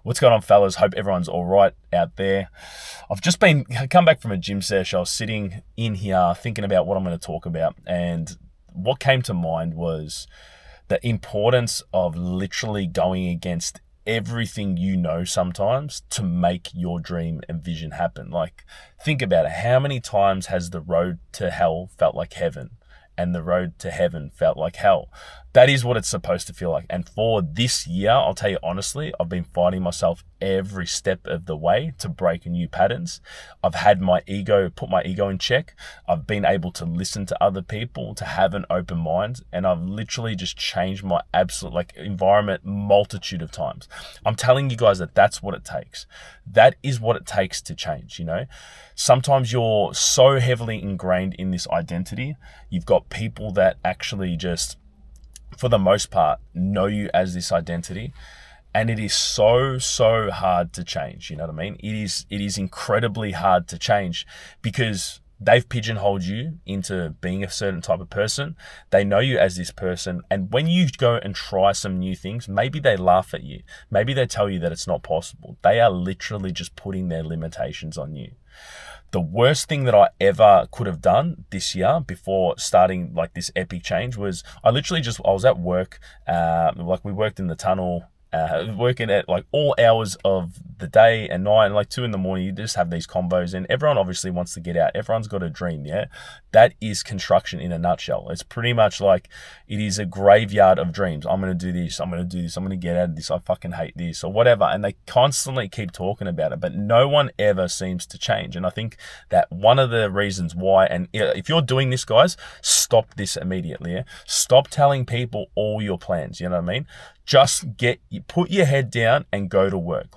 What's going on, fellas? Hope everyone's all right out there. I've just come back from a gym session. I was sitting in here thinking about what I'm going to talk about, and what came to mind was the importance of literally going against everything you know sometimes to make your dream and vision happen. Like, think about it. How many times has the road to hell felt like heaven? And the road to heaven felt like hell. That is what it's supposed to feel like. And for this year, I'll tell you honestly, I've been fighting myself every step of the way to break new patterns. I've had put my ego in check. I've been able to listen to other people, to have an open mind, and I've literally just changed my absolute environment multitude of times. I'm telling you guys that that's what it takes. That is what it takes to change, Sometimes you're so heavily ingrained in this identity. You've got people that actually just, for the most part, know you as this identity. And it is so hard to change. You know what I mean? It is incredibly hard to change because they've pigeonholed you into being a certain type of person. They know you as this person. And when you go and try some new things, maybe they laugh at you. Maybe they tell you that it's not possible. They are literally just putting their limitations on you. The worst thing that I ever could have done this year before starting this epic change was I was at work, we worked in the tunnel, working at all hours of the day and night, and 2 a.m, you just have these combos, and everyone obviously wants to get out. Everyone's got a dream, yeah? That is construction in a nutshell. It's pretty much it is a graveyard of dreams. I'm going to do this, I'm going to do this, I'm going to get out of this, I fucking hate this, or whatever, and they constantly keep talking about it, but no one ever seems to change. And I think that one of the reasons why, and if you're doing this, guys, stop this immediately, yeah? Stop telling people all your plans, you know what I mean? Just put your head down and go to work.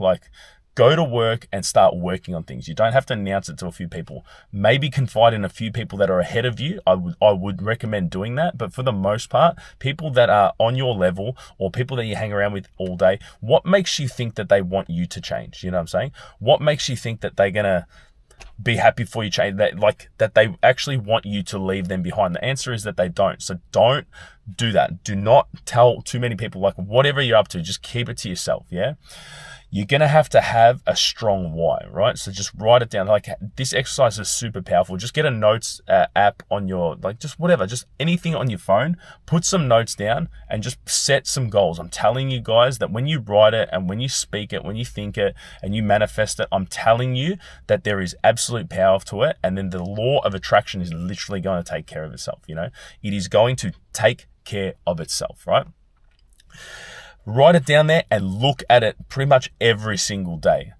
Go to work and start working on things. You don't have to announce it to a few people. Maybe confide in a few people that are ahead of you. I would recommend doing that. But for the most part, people that are on your level or people that you hang around with all day, what makes you think that they want you to change? You know what I'm saying? What makes you think that they're going to be happy for you change, that they actually want you to leave them behind? The answer is that they don't. So don't do that. Do not tell too many people, whatever you're up to, just keep it to yourself. Yeah. You're going to have a strong why, right? So just write it down. This exercise is super powerful. Just get a notes app on your, just whatever, just anything on your phone, put some notes down and just set some goals. I'm telling you guys that when you write it and when you speak it, when you think it and you manifest it, I'm telling you that there is absolute power to it. And then the law of attraction is literally going to take care of itself. It is going to take care of itself, right? Write it down there and look at it pretty much every single day.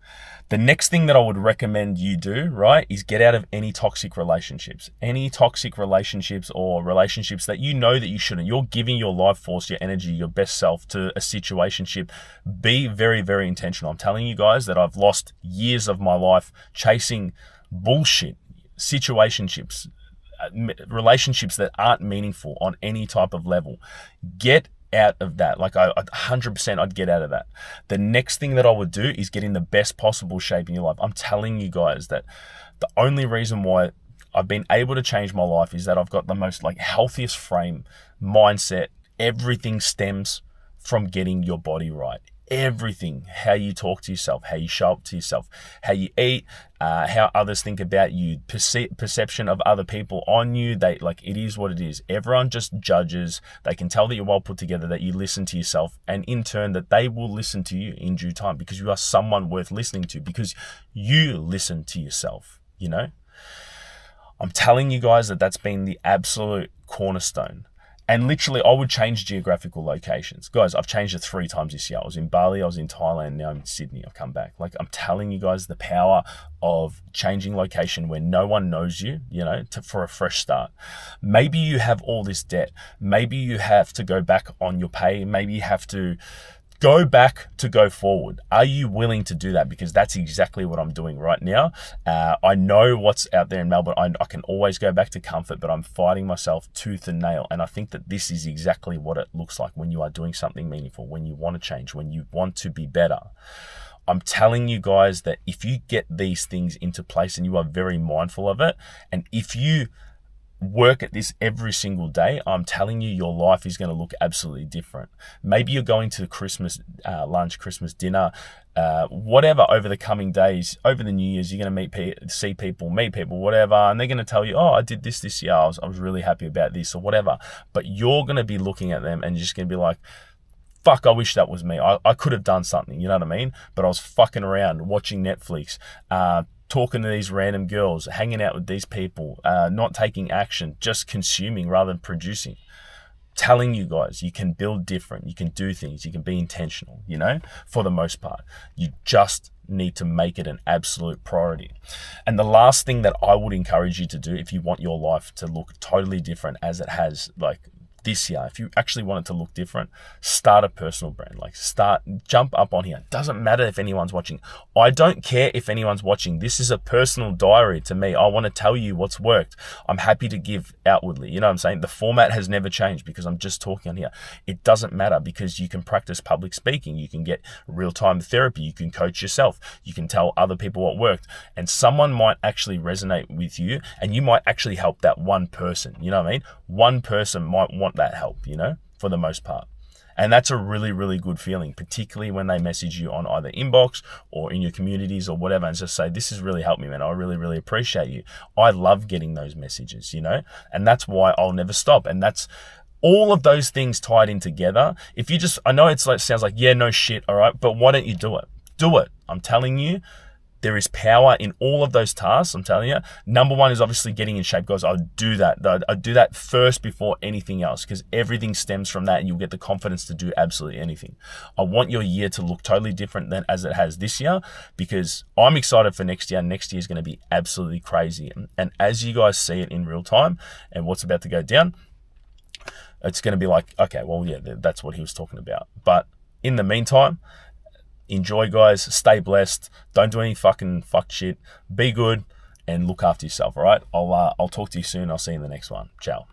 The next thing that I would recommend you do, right, is get out of any toxic relationships. Any toxic relationships or relationships that you know that you shouldn't. You're giving your life force, your energy, your best self to a situationship. Be very, very intentional. I'm telling you guys that I've lost years of my life chasing bullshit situationships, relationships that aren't meaningful on any type of level. Get out of that. 100% I'd get out of that. The next thing that I would do is get in the best possible shape in your life. I'm telling you guys that the only reason why I've been able to change my life is that I've got the most healthiest frame, mindset. Everything stems from getting your body right. Everything, how you talk to yourself, how you show up to yourself, how you eat, how others think about you, perception of other people on you. It is what it is. Everyone just judges. They can tell that you're well put together, that you listen to yourself, and in turn that they will listen to you in due time because you are someone worth listening to because you listen to yourself. I'm telling you guys that that's been the absolute cornerstone. And literally, I would change geographical locations. Guys, I've changed it 3 times this year. I was in Bali, I was in Thailand, now I'm in Sydney. I've come back. I'm telling you guys the power of changing location where no one knows you, for a fresh start. Maybe you have all this debt. Maybe you have to go back on your pay. Maybe you have to go back to go forward. Are you willing to do that? Because that's exactly what I'm doing right now. I know what's out there in Melbourne. I can always go back to comfort, but I'm fighting myself tooth and nail. And I think that this is exactly what it looks like when you are doing something meaningful, when you want to change, when you want to be better. I'm telling you guys that if you get these things into place and you are very mindful of it, and if you work at this every single day, I'm telling you, your life is going to look absolutely different. Maybe you're going to Christmas lunch, Christmas dinner, whatever over the coming days, over the New Year's, you're going to meet people, whatever, and they're going to tell you, oh, I did this year, I was really happy about this or whatever. But you're going to be looking at them and you're just going to be like, fuck, I wish that was me. I could have done something, you know what I mean? But I was fucking around, watching Netflix, talking to these random girls, hanging out with these people, not taking action, just consuming rather than producing. Telling you guys, you can build different, you can do things, you can be intentional, you know, for the most part. You just need to make it an absolute priority. And the last thing that I would encourage you to do if you want your life to look totally different as it has, like, this year, if you actually want it to look different, start a personal brand. Like, jump up on here. Doesn't matter if anyone's watching. I don't care if anyone's watching. This is a personal diary to me. I want to tell you what's worked. I'm happy to give outwardly. You know what I'm saying? The format has never changed because I'm just talking on here. It doesn't matter because you can practice public speaking. You can get real-time therapy. You can coach yourself. You can tell other people what worked. And someone might actually resonate with you and you might actually help that one person. You know what I mean? One person might want that help, you know, for the most part. And that's a really, really good feeling, particularly when they message you on either inbox or in your communities or whatever and just say, this has really helped me, man. I really, really appreciate you. I love getting those messages, you know, and that's why I'll never stop. And that's all of those things tied in together. If you just, I know it's like, sounds like, yeah, no shit. All right. But why don't you do it? Do it. I'm telling you. There is power in all of those tasks, I'm telling you. Number one is obviously getting in shape, guys. I'd do that. I'd do that first before anything else because everything stems from that and you'll get the confidence to do absolutely anything. I want your year to look totally different than as it has this year because I'm excited for next year. Next year is going to be absolutely crazy. And as you guys see it in real time and what's about to go down, it's going to be like, okay, well, yeah, that's what he was talking about. But in the meantime, enjoy, guys. Stay blessed. Don't do any fucking fuck shit. Be good and look after yourself, all right? I'll talk to you soon. I'll see you in the next one. Ciao.